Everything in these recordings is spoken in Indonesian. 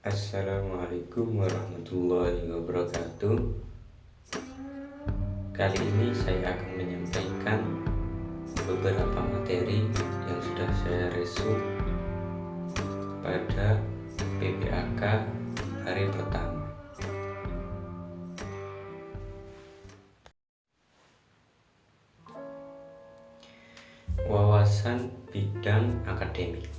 Assalamualaikum warahmatullahi wabarakatuh. Kali ini saya akan menyampaikan beberapa materi yang sudah saya resum pada PPAK hari pertama. Wawasan bidang akademik.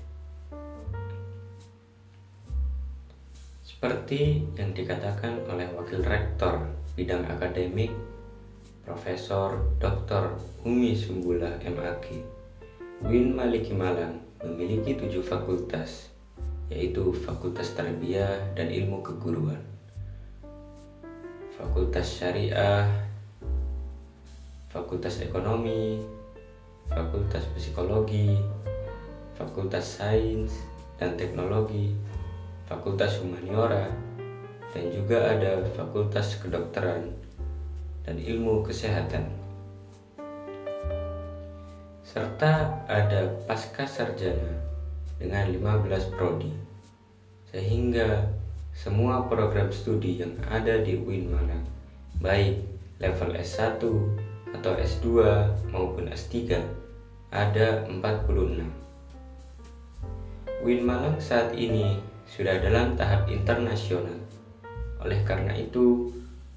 Seperti yang dikatakan oleh Wakil Rektor Bidang Akademik Profesor Dr. Umi Sumbullah MAG, UIN Maliki Malang memiliki 7 fakultas, yaitu Fakultas Tarbiyah dan Ilmu Keguruan, Fakultas Syariah, Fakultas Ekonomi, Fakultas Psikologi, Fakultas Sains dan Teknologi, Fakultas Humaniora, dan juga ada Fakultas Kedokteran dan Ilmu Kesehatan. Serta ada Pasca Sarjana dengan 15 prodi. Sehingga semua program studi yang ada di UIN Malang, baik level S1 atau S2 maupun S3, ada 46. UIN Malang saat ini sudah dalam tahap internasional. Oleh karena itu,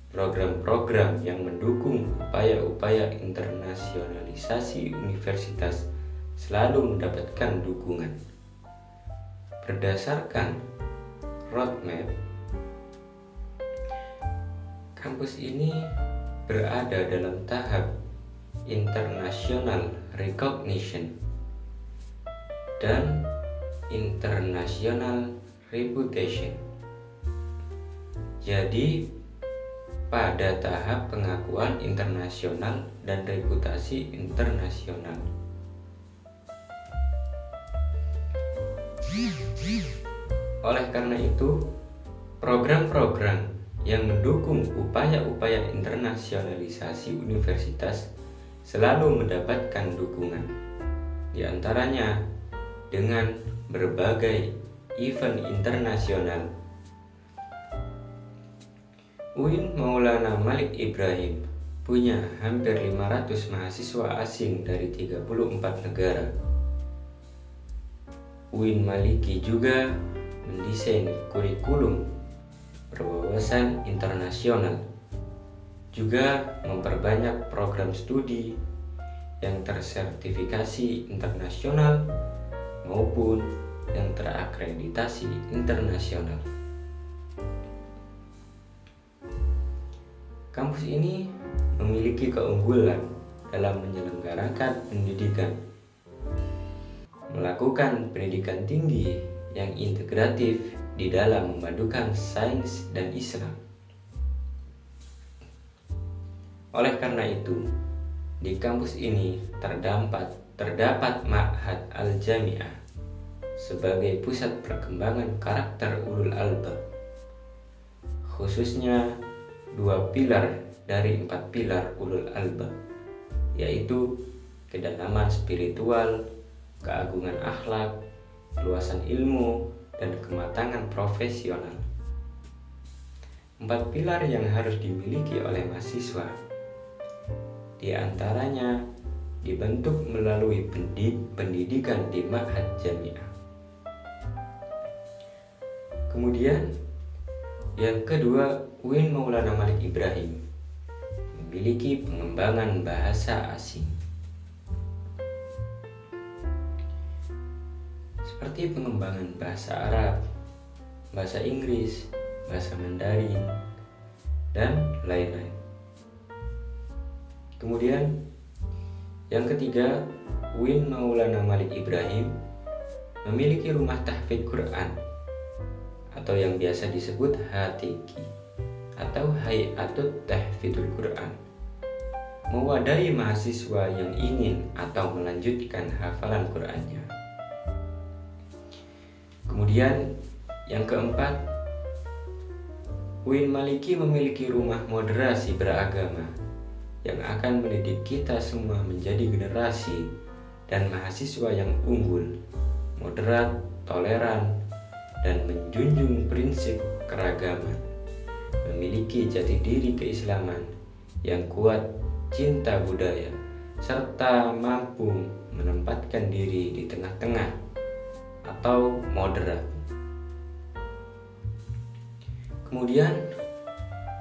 program-program yang mendukung upaya-upaya internasionalisasi universitas selalu mendapatkan dukungan. Berdasarkan roadmap, kampus ini berada dalam tahap international recognition dan international reputation. Jadi pada tahap pengakuan internasional dan reputasi internasional. Oleh karena itu, program-program yang mendukung upaya-upaya internasionalisasi universitas selalu mendapatkan dukungan, di antaranya dengan berbagai event internasional. UIN Maulana Malik Ibrahim punya hampir 500 mahasiswa asing dari 34 negara. UIN Maliki juga mendesain kurikulum berwawasan internasional, juga memperbanyak program studi yang tersertifikasi internasional maupun yang terakreditasi internasional. Kampus ini memiliki keunggulan dalam menyelenggarakan pendidikan, melakukan pendidikan tinggi yang integratif di dalam memadukan sains dan Islam. Oleh karena itu, di kampus ini terdapat Ma'had Al-Jami'ah sebagai pusat perkembangan karakter ulul albab, khususnya 2 pilar dari 4 pilar ulul albab, yaitu kedalaman spiritual, keagungan akhlak, keluasan ilmu, dan kematangan profesional. 4 pilar yang harus dimiliki oleh mahasiswa, di antaranya dibentuk melalui pendidikan di Ma'had Jami'ah. Kemudian yang kedua, UIN Maulana Malik Ibrahim memiliki pengembangan bahasa asing, seperti pengembangan bahasa Arab, bahasa Inggris, bahasa Mandarin, dan lain-lain. Kemudian yang ketiga, UIN Maulana Malik Ibrahim memiliki rumah tahfidz Quran atau yang biasa disebut HTQ atau Hay'atut Tahfidzul Quran, mewadahi mahasiswa yang ingin atau melanjutkan hafalan Qurannya. Kemudian yang keempat, UIN Maliki memiliki rumah moderasi beragama yang akan mendidik kita semua menjadi generasi dan mahasiswa yang unggul, moderat, toleran, dan menjunjung prinsip keragaman, memiliki jati diri keislaman yang kuat, cinta budaya, serta mampu menempatkan diri di tengah-tengah atau moderat. Kemudian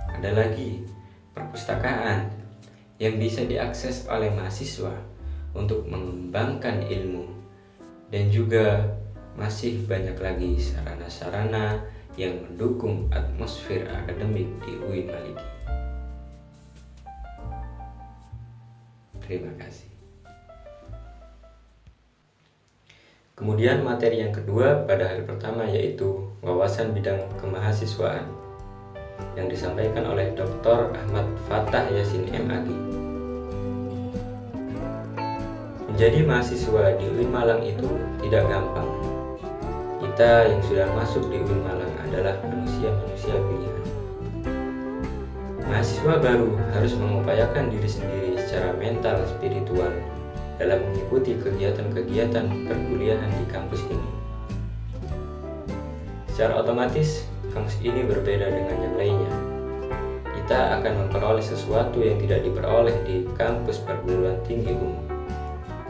ada lagi perpustakaan yang bisa diakses oleh mahasiswa untuk mengembangkan ilmu, dan juga masih banyak lagi sarana-sarana yang mendukung atmosfer akademik di UIN Maliki. Terima kasih. Kemudian materi yang kedua pada hari pertama yaitu wawasan bidang kemahasiswaan yang disampaikan oleh Dr. Ahmad Fathah Yasin MAG. Menjadi mahasiswa di UIN Malang itu tidak gampang. Kita yang sudah masuk di UIN Malang adalah manusia-manusia pilihan. Mahasiswa baru harus mengupayakan diri sendiri secara mental, spiritual dalam mengikuti kegiatan-kegiatan perkuliahan di kampus ini. Secara otomatis, kampus ini berbeda dengan yang lainnya. Kita akan memperoleh sesuatu yang tidak diperoleh di kampus perguruan tinggi umum.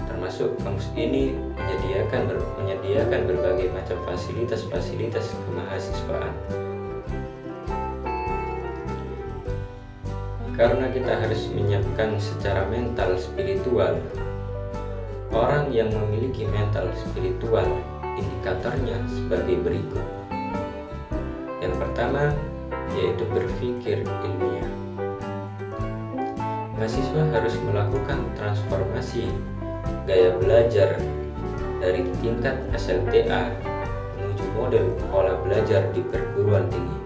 Termasuk kampus ini menyediakan berbagai macam fasilitas-fasilitas kemahasiswaan. Karena kita harus menyiapkan secara mental spiritual. Orang yang memiliki mental spiritual, indikatornya sebagai berikut. Yang pertama yaitu berpikir ilmiah. Mahasiswa harus melakukan transformasi gaya belajar dari tingkat SLTA menuju model pola belajar di perguruan tinggi.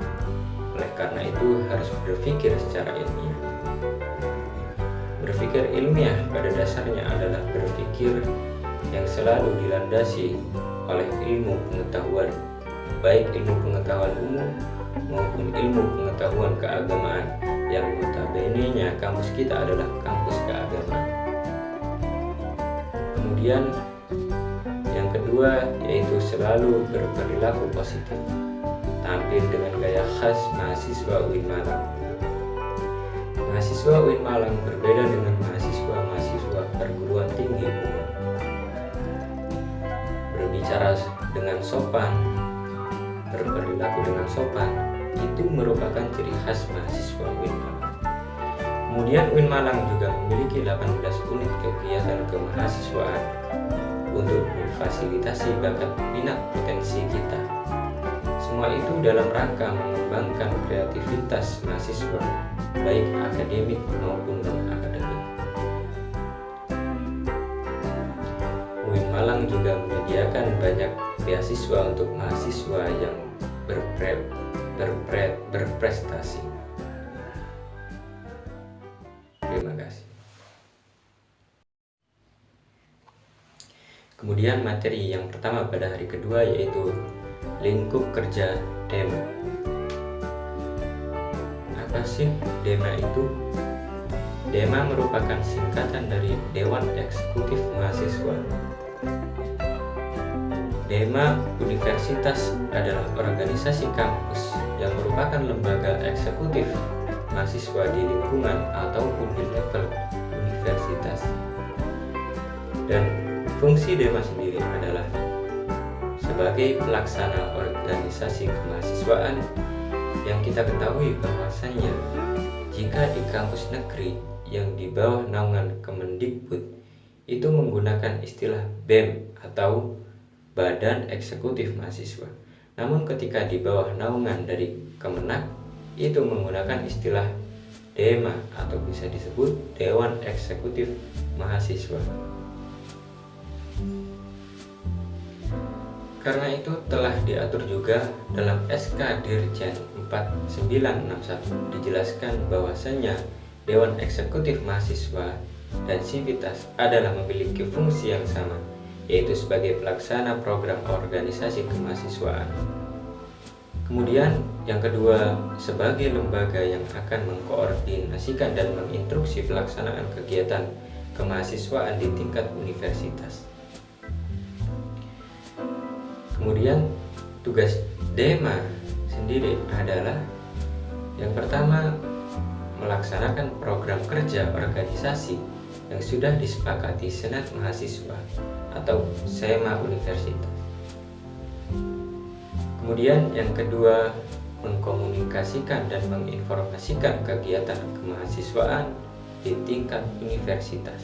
Oleh karena itu harus berpikir secara ilmiah. Berpikir ilmiah pada dasarnya adalah berpikir yang selalu dilandasi oleh ilmu pengetahuan, baik ilmu pengetahuan umum maupun ilmu pengetahuan keagamaan, yang notabene-nya kampus kita adalah kampus keagamaan. Kemudian yang kedua yaitu selalu berperilaku positif, tampil dengan gaya khas mahasiswa UIN Malang. Mahasiswa UIN Malang berbeda dengan mahasiswa-mahasiswa perguruan tinggi umum. Berbicara dengan sopan, berperilaku dengan sopan, itu merupakan ciri khas mahasiswa UIN Malang. Kemudian UIN Malang juga memiliki 18 unit kegiatan kemahasiswaan untuk memfasilitasi bakat minat potensi kita. Semua itu dalam rangka mengembangkan kreativitas mahasiswa, baik akademik maupun non-akademik. UIN Malang juga menyediakan banyak beasiswa untuk mahasiswa yang berprestasi. Terima kasih. Kemudian materi yang pertama pada hari kedua yaitu lingkup kerja DEMA. Apa sih DEMA itu? DEMA merupakan singkatan dari Dewan Eksekutif Mahasiswa. DEMA Universitas adalah organisasi kampus yang merupakan lembaga eksekutif mahasiswa di lingkungan ataupun di level universitas. Dan fungsi DEMA sendiri adalah sebagai pelaksana organisasi kemahasiswaan yang kita ketahui bahwasannya jika di kampus negeri yang di bawah naungan Kemendikbud itu menggunakan istilah BEM atau Badan Eksekutif Mahasiswa. Namun ketika di bawah naungan dari Kemenak itu menggunakan istilah DEMA atau bisa disebut Dewan Eksekutif Mahasiswa. Karena itu telah diatur juga dalam SK Dirjen 4961 dijelaskan bahwasannya Dewan Eksekutif Mahasiswa dan Sivitas adalah memiliki fungsi yang sama, yaitu sebagai pelaksana program organisasi kemahasiswaan. Kemudian yang kedua, sebagai lembaga yang akan mengkoordinasikan dan menginstruksi pelaksanaan kegiatan kemahasiswaan di tingkat universitas. Kemudian tugas Dema sendiri adalah yang pertama, melaksanakan program kerja organisasi yang sudah disepakati Senat Mahasiswa atau SEMA Universitas. Kemudian yang kedua, mengkomunikasikan dan menginformasikan kegiatan kemahasiswaan di tingkat universitas.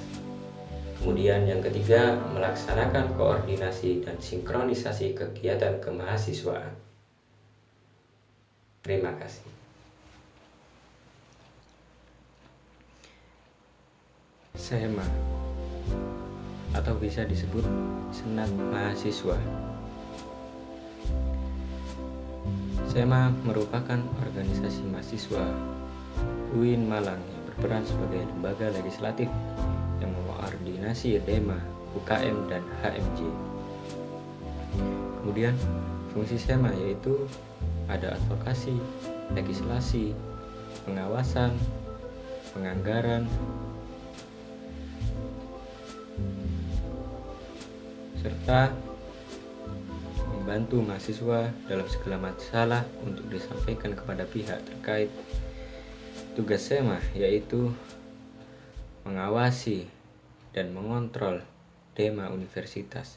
Kemudian yang ketiga, melaksanakan koordinasi dan sinkronisasi kegiatan kemahasiswaan. Terima kasih. SEMA atau bisa disebut Senat Mahasiswa. SEMA merupakan organisasi mahasiswa UIN Malang yang berperan sebagai lembaga legislatif yang mengkoordinasi DEMA, UKM, dan HMJ. Kemudian fungsi SEMA yaitu ada advokasi, legislasi, pengawasan, penganggaran, serta membantu mahasiswa dalam segala masalah untuk disampaikan kepada pihak terkait. Tugas SEMA yaitu mengawasi dan mengontrol DEMA Universitas,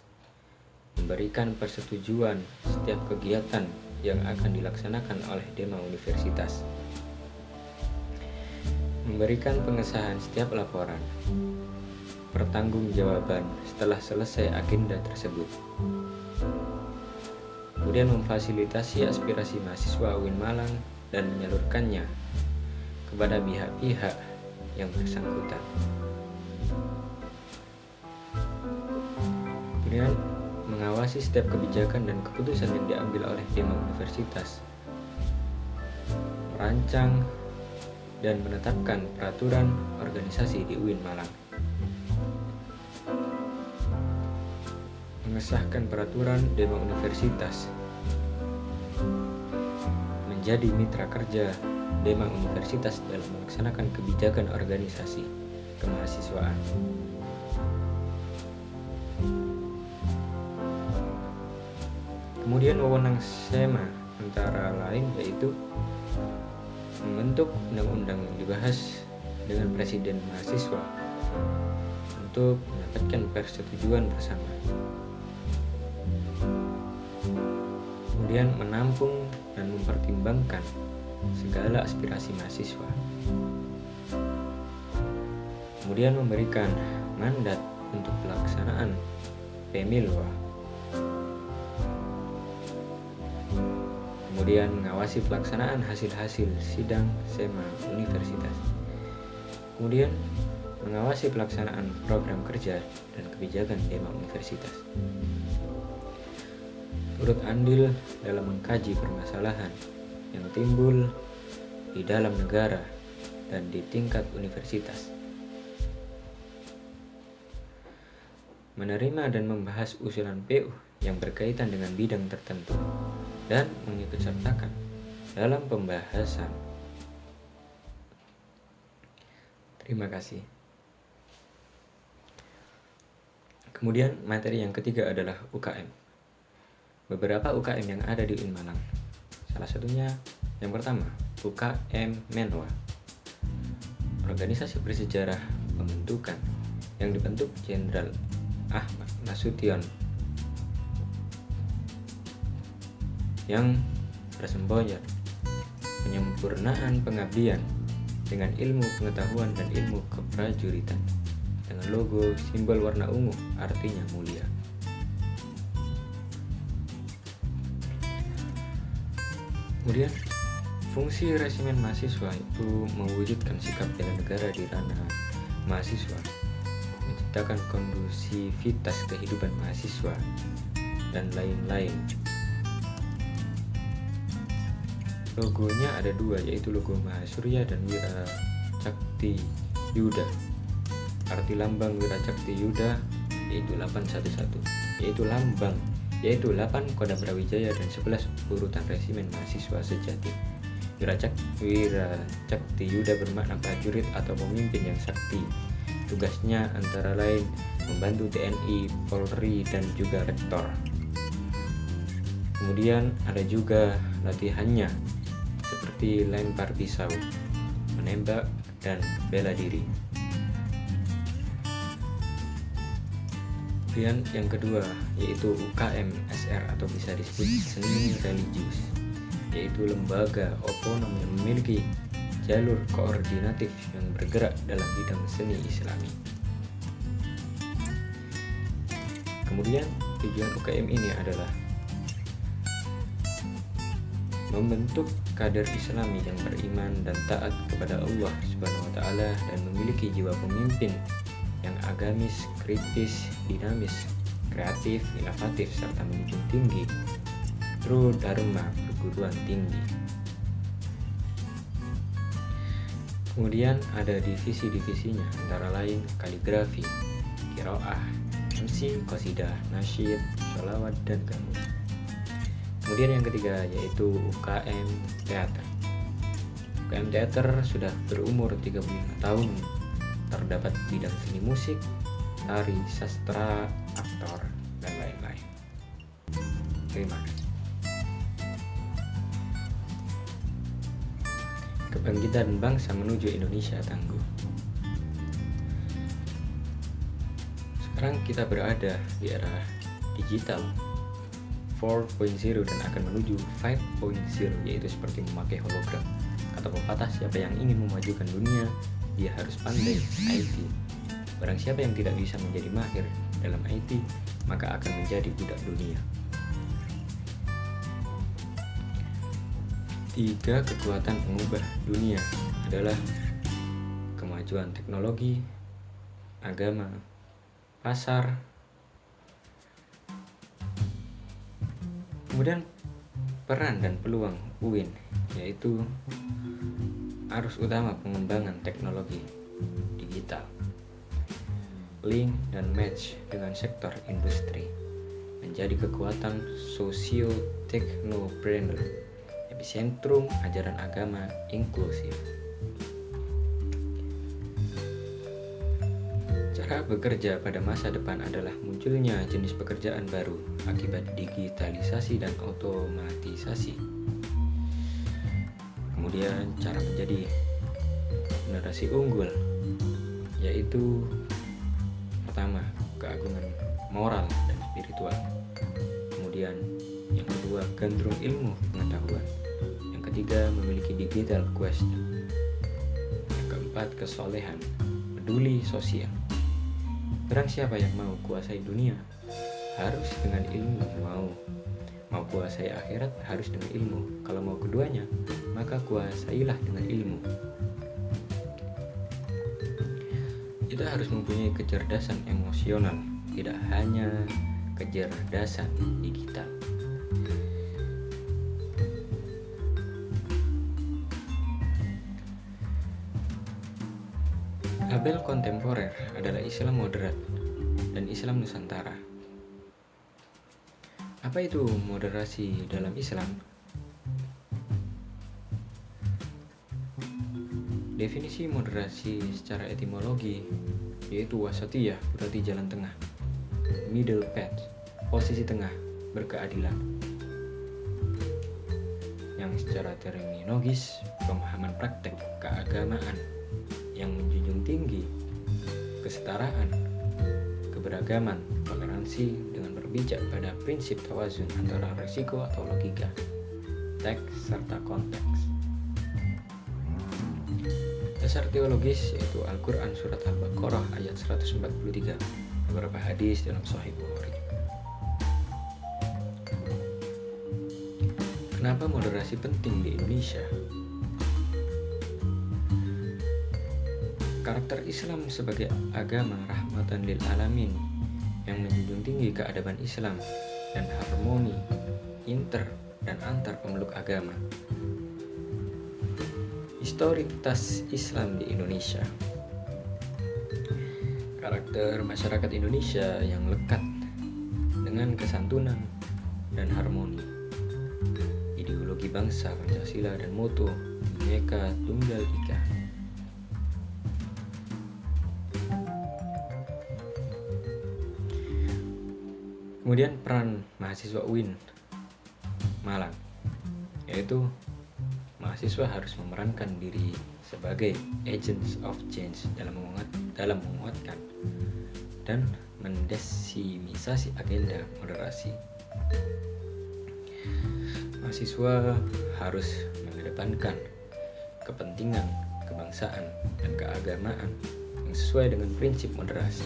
memberikan persetujuan setiap kegiatan yang akan dilaksanakan oleh DEMA Universitas, memberikan pengesahan setiap laporan, pertanggungjawaban setelah selesai agenda tersebut. Kemudian memfasilitasi aspirasi mahasiswa UIN Malang dan menyalurkannya kepada pihak-pihak yang bersangkutan. Kemudian mengawasi setiap kebijakan dan keputusan yang diambil oleh DEMA Universitas, merancang dan menetapkan peraturan organisasi di UIN Malang, mengesahkan peraturan DEMA Universitas, menjadi mitra kerja DEMA Universitas dalam melaksanakan kebijakan organisasi kemahasiswaan. Kemudian wewenang SEMA antara lain yaitu membentuk undang-undang yang dibahas dengan presiden mahasiswa untuk mendapatkan persetujuan bersama. Kemudian menampung dan mempertimbangkan segala aspirasi mahasiswa. Kemudian memberikan mandat untuk pelaksanaan Pemilwa. Kemudian mengawasi pelaksanaan hasil-hasil sidang SEMA Universitas. Kemudian mengawasi pelaksanaan program kerja dan kebijakan DEMA Universitas. Turut andil dalam mengkaji permasalahan yang timbul di dalam negara dan di tingkat universitas. Menerima dan membahas usulan PU yang berkaitan dengan bidang tertentu dan mengikutsertakan dalam pembahasan. Terima kasih. Kemudian materi yang ketiga adalah UKM. Beberapa UKM yang ada di UIN Malang. Salah satunya yang pertama, UKM Menwa. Organisasi bersejarah pembentukan yang dibentuk Jenderal Ahmad Nasution yang bersemboyan penyempurnaan pengabdian dengan ilmu pengetahuan dan ilmu keprajuritan dengan logo simbol warna ungu artinya mulia. Kemudian fungsi resimen mahasiswa itu mewujudkan sikap bela negara di ranah mahasiswa, menciptakan kondusivitas kehidupan mahasiswa, dan lain-lain. Logonya ada dua, yaitu logo Mahasurya dan Wira Cakti Yuda. Arti lambang Wira Cakti Yuda yaitu 811, yaitu 8 Kodam Brawijaya dan 11 urutan resimen mahasiswa sejati. Wira Cakti Yuda bermakna prajurit atau pemimpin yang sakti. Tugasnya antara lain membantu TNI, Polri, dan juga Rektor. Kemudian ada juga latihannya seperti lempar pisau, menembak, dan bela diri. Kemudian yang kedua yaitu UKM SR atau bisa disebut seni religius, yaitu lembaga otonom yang memiliki jalur koordinatif yang bergerak dalam bidang seni Islami. Kemudian tujuan UKM ini adalah membentuk kader Islami yang beriman dan taat kepada Allah Subhanahu wa taala dan memiliki jiwa pemimpin yang agamis, kritis, dinamis, kreatif, inovatif, serta menjunjung tinggi True Dharma perguruan tinggi. Kemudian ada divisi-divisinya, antara lain kaligrafi, qiraah, MC, qasidah, nasyid, sholawat, dan gamus. Kemudian yang ketiga yaitu UKM teater. UKM teater sudah berumur 35 tahun. Terdapat bidang seni musik, tari, sastra, aktor, dan lain-lain. Terima kasih. Kebangkitan bangsa menuju Indonesia tangguh. Sekarang kita berada di era digital 4.0 dan akan menuju 5.0, yaitu seperti memakai hologram. Kata pepatah, siapa yang ingin memajukan dunia, dia harus pandai IT. Barang siapa yang tidak bisa menjadi mahir dalam IT, maka akan menjadi budak dunia. 3 kekuatan pengubah dunia adalah kemajuan teknologi, agama, pasar. Kemudian peran dan peluang UIN, yaitu arus utama pengembangan teknologi digital, link dan match dengan sektor industri, menjadi kekuatan sosio-teknopreneur, epicentrum ajaran agama inklusif. Cara bekerja pada masa depan adalah munculnya jenis pekerjaan baru akibat digitalisasi dan otomatisasi. Kemudian cara menjadi generasi unggul, yaitu pertama, keagungan moral dan spiritual. Kemudian yang kedua, gandrung ilmu pengetahuan. Yang ketiga, memiliki digital quest. Yang keempat, kesolehan, peduli sosial. Barang siapa yang mau kuasai dunia harus dengan ilmu, mau kuasai akhirat harus dengan ilmu. Kalau mau keduanya, maka kuasailah dengan ilmu. Kita harus mempunyai kecerdasan emosional, tidak hanya kecerdasan digital. Label kontemporer adalah Islam moderat dan Islam Nusantara. Apa itu moderasi dalam Islam? Definisi moderasi secara etimologi yaitu wasatiyah, berarti jalan tengah, middle path, posisi tengah, berkeadilan. Yang secara terminologis, pemahaman praktek keagamaan yang menjunjung tinggi kesetaraan, keberagaman, toleransi dengan berpijak pada prinsip tawazun antara risiko atau logika, teks serta konteks. Dasar teologis yaitu Al-Quran surat Al-Baqarah ayat 143, beberapa hadis dalam Sahih Bukhari. Kenapa moderasi penting di Indonesia? Karakter Islam sebagai agama rahmatan lil alamin yang menjunjung tinggi keadaban Islam dan harmoni inter dan antar pemeluk agama. Historitas Islam di Indonesia. Karakter masyarakat Indonesia yang lekat dengan kesantunan dan harmoni. Ideologi bangsa Pancasila dan moto Bhinneka Tunggal Ika. Kemudian peran mahasiswa UIN Malang, yaitu mahasiswa harus memerankan diri sebagai agents of change dalam menguatkan dan mendesimisasi agenda moderasi. Mahasiswa harus mengedepankan kepentingan kebangsaan dan keagamaan yang sesuai dengan prinsip moderasi.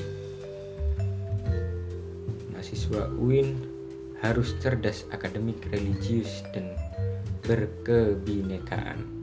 Mahasiswa UIN harus cerdas akademik, religius, dan berkebinekaan.